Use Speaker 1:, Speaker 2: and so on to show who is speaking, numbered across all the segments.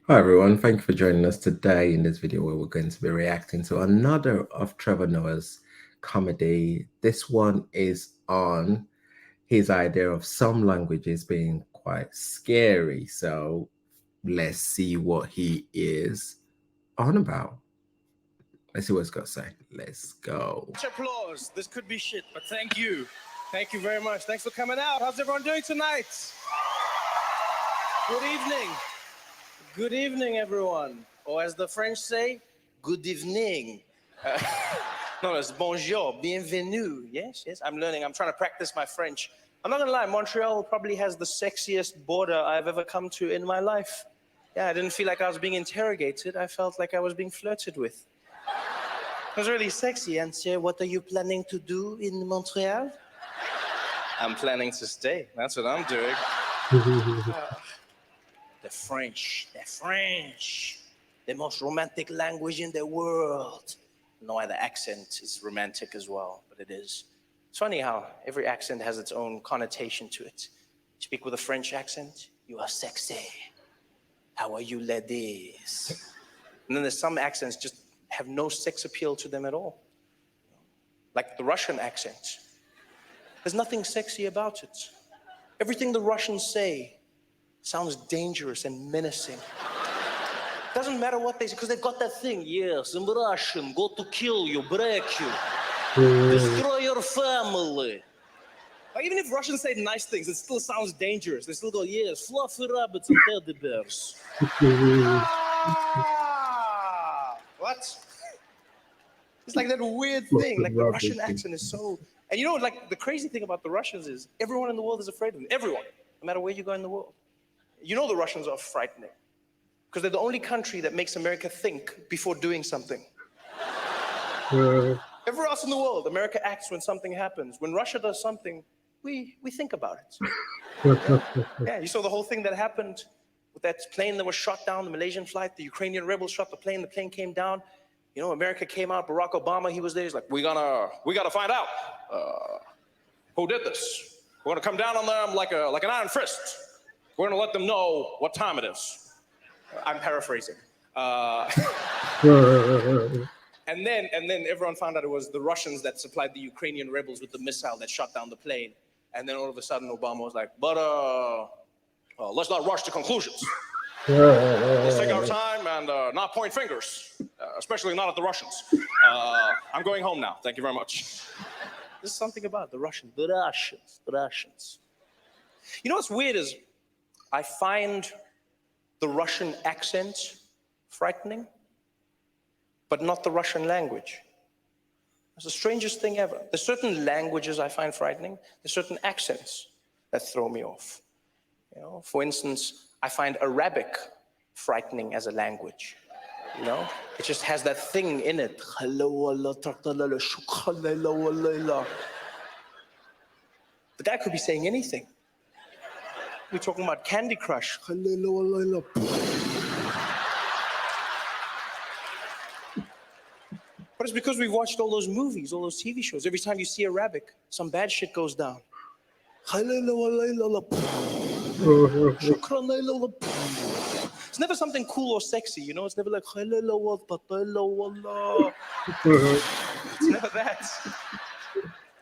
Speaker 1: Hi everyone, thank you for joining us today in this video where we're going to be reacting to another of Trevor Noah's comedy. This one is on his idea of some languages being quite scary. So let's see what he is on about. Let's see what it's got to say. Let's go.
Speaker 2: Much applause. This could be shit, but thank you. Thank you very much. Thanks for coming out. How's everyone doing tonight? Good evening. Good evening, everyone. Or as the French say, good evening. No, it's bonjour, bienvenue. Yes, yes, I'm learning. I'm trying to practice my French. I'm not gonna lie, Montreal probably has the sexiest border I've ever come to in my life. Yeah, I didn't feel like I was being interrogated. I felt like I was being flirted with. It was really sexy. And sir, what are you planning to do in Montreal? I'm planning to stay. That's what I'm doing. The French, the most romantic language in the world. No, the accent is romantic as well, but it is. It's funny how every accent has its own connotation to it. Speak with a French accent, you are sexy. How are you, ladies? And then there's some accents just have no sex appeal to them at all. Like the Russian accent. There's nothing sexy about it. Everything the Russians say sounds dangerous and menacing. Doesn't matter what they say, because they've got that thing. Yes, I'm Russian, go to kill you, break you, destroy your family. Like, even if Russians say nice things, it still sounds dangerous. They still go, yes, fluffy rabbits and teddy bears. What? It's like that weird thing. Like the Russian accent is so... And you know, like the crazy thing about the Russians is everyone in the world is afraid of them. Everyone, no matter where you go in the world. You know the Russians are frightening because they're the only country that makes America think before doing something. Everywhere else in the world, America acts when something happens. When Russia does something, we think about it. Yeah, you saw the whole thing that happened with that plane that was shot down, the Malaysian flight. The Ukrainian rebels shot the plane came down. You know, America came out, Barack Obama, he was there. He's like, we gotta find out who did this. We're gonna come down on them like an iron fist. We're gonna let them know what time it is. I'm paraphrasing. And then everyone found out it was the Russians that supplied the Ukrainian rebels with the missile that shot down the plane. And then all of a sudden Obama was like, but let's not rush to conclusions. Let's take our time and not point fingers, especially not at the Russians. I'm going home now. Thank you very much. There's something about the Russians. The Russians. You know what's weird is I find the Russian accent frightening, but not the Russian language. It's the strangest thing ever. There's certain languages I find frightening. There's certain accents that throw me off. You know, for instance, I find Arabic frightening as a language. You know, it just has that thing in it. The guy could be saying anything. We're talking about Candy Crush. But it's because we've watched all those movies, all those TV shows. Every time you see Arabic, some bad shit goes down. It's never something cool or sexy, you know? It's never like, it's never that.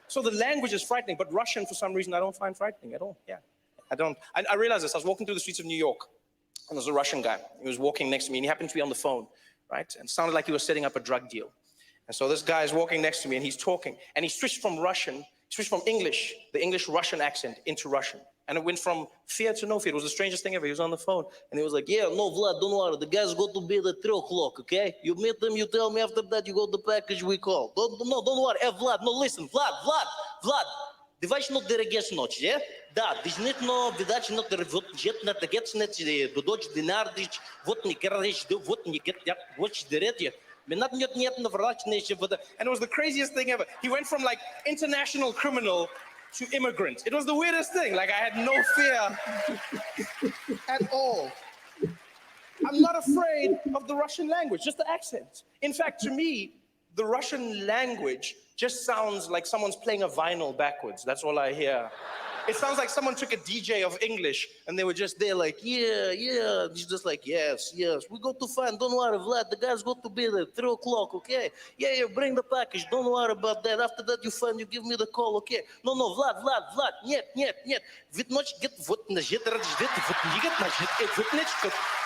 Speaker 2: So the language is frightening, but Russian, for some reason, I don't find frightening at all. Yeah, I don't. I realized this. I was walking through the streets of New York, and there's a Russian guy. He was walking next to me, and he happened to be on the phone, right? And it sounded like he was setting up a drug deal. And so this guy is walking next to me, and he's talking, and he switched from English, the English-Russian accent, into Russian. And it went from fear to no fear. It was the strangest thing ever. He was on the phone, and he was like, yeah, no, Vlad, don't worry. The guys go to bed at 3 o'clock, okay? You meet them, you tell me after that, you got the package we call. Don't worry. Vlad, no, listen, Vlad, давай ще дерегеш ночи, yeah? Да, действительно, видать, но вот жет на тагец не додоч динар дич, вот не кереш, вот не кет, вот дерет. And it was the craziest thing ever. He went from like international criminal to immigrant. It was the weirdest thing. Like I had no fear at all. I'm not afraid of the Russian language, just the accent. In fact, to me, the Russian language just sounds like someone's playing a vinyl backwards. That's all I hear. It sounds like someone took a DJ of English and they were just there like, yeah, yeah. He's just like, yes, yes. We go to find. Don't worry, Vlad. The guys go to be there 3 o'clock, okay? Yeah, yeah, bring the package. Don't worry about that. After that, you find, you give me the call, okay? No, no, Vlad. Нет, нет, нет. Вид ночь get вот на жит ради жит вот не get на жит вот ночь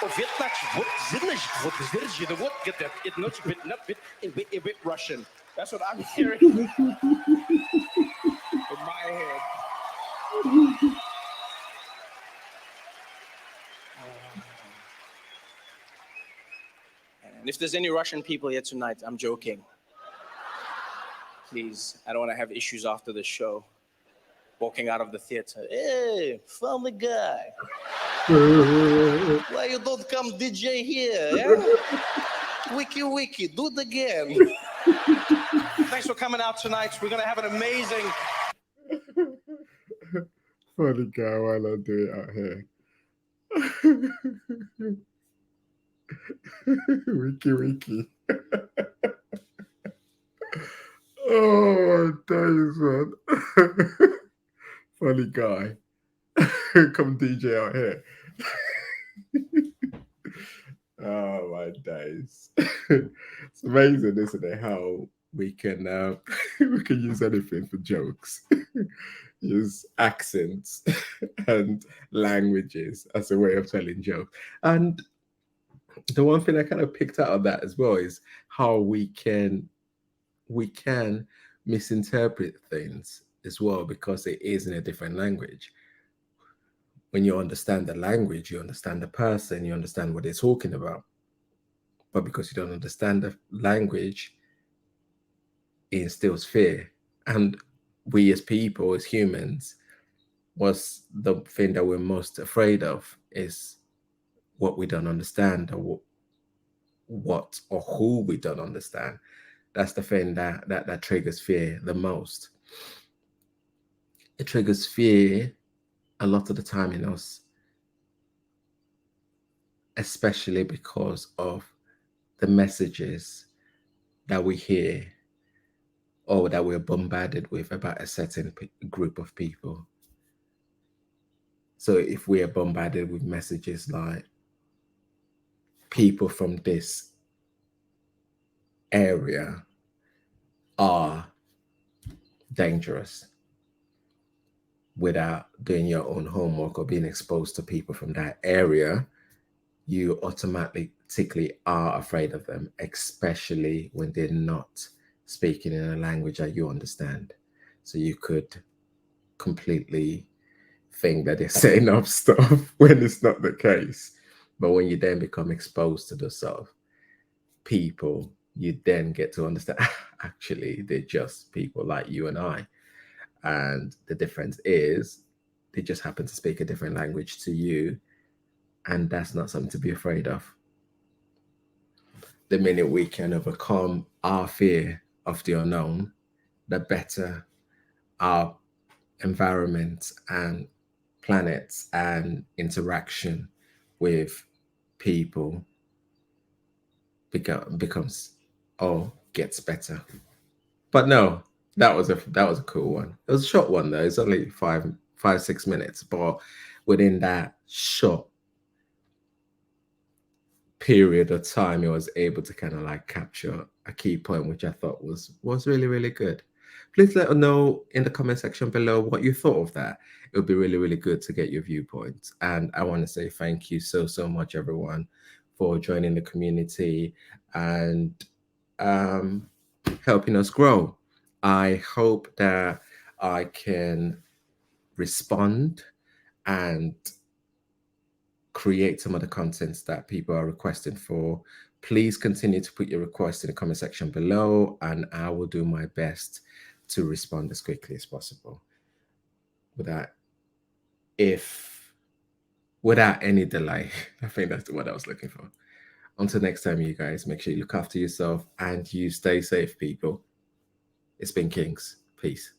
Speaker 2: вот вид ночь вот жит на жит вот жит жит вот get that it ночь вид not wit a bit Russian. That's what I'm hearing in my head. And if there's any Russian people here tonight, I'm joking. Please, I don't want to have issues after the show. Walking out of the theater, hey, found the guy. Why you don't come DJ here? Yeah? Wiki, do it again. Thanks for coming out tonight. We're going to have an amazing...
Speaker 1: Funny guy while I do it out here. Wiki. Oh, days, man. Funny guy. Come DJ out here. Oh, my days. It's amazing, isn't it, how we can we can use anything for jokes. Use accents and languages as a way of telling jokes. And the one thing I kind of picked out of that as well is how we can misinterpret things as well, because it is in a different language. When you understand the language, you understand the person, you understand what they're talking about. But because you don't understand the language, it instills fear. And we as people, as humans, what's the thing that we're most afraid of is what we don't understand, or what or who we don't understand. That's the thing that triggers fear the most. It triggers fear a lot of the time in us, especially because of the messages that we hear or that we're bombarded with about a certain group of people. So if we are bombarded with messages like people from this area are dangerous, without doing your own homework or being exposed to people from that area, you automatically are afraid of them, especially when they're not speaking in a language that you understand. So you could completely think that they're saying up stuff when it's not the case. But when you then become exposed to those sort of people, you then get to understand actually they're just people like you and I. And the difference is they just happen to speak a different language to you. And that's not something to be afraid of. The minute we can overcome our fear of the unknown, the better our environment and planets and interaction with people becomes or gets better. But no, that was a cool one. It was a short one though. It's only 6 minutes, but within that short period of time, it was able to kind of like capture a key point, which I thought was really, really good. Please let us know in the comment section below what you thought of that. It would be really, really good to get your viewpoints. And I want to say thank you so much, everyone, for joining the community and helping us grow. I hope that I can respond and create some of the contents that people are requesting for. Please continue to put your requests in the comment section below, and I will do my best to respond as quickly as possible without any delay. I think that's what I was looking for. Until next time, you guys, make sure you look after yourself and you stay safe, people. It's been Kings. Peace.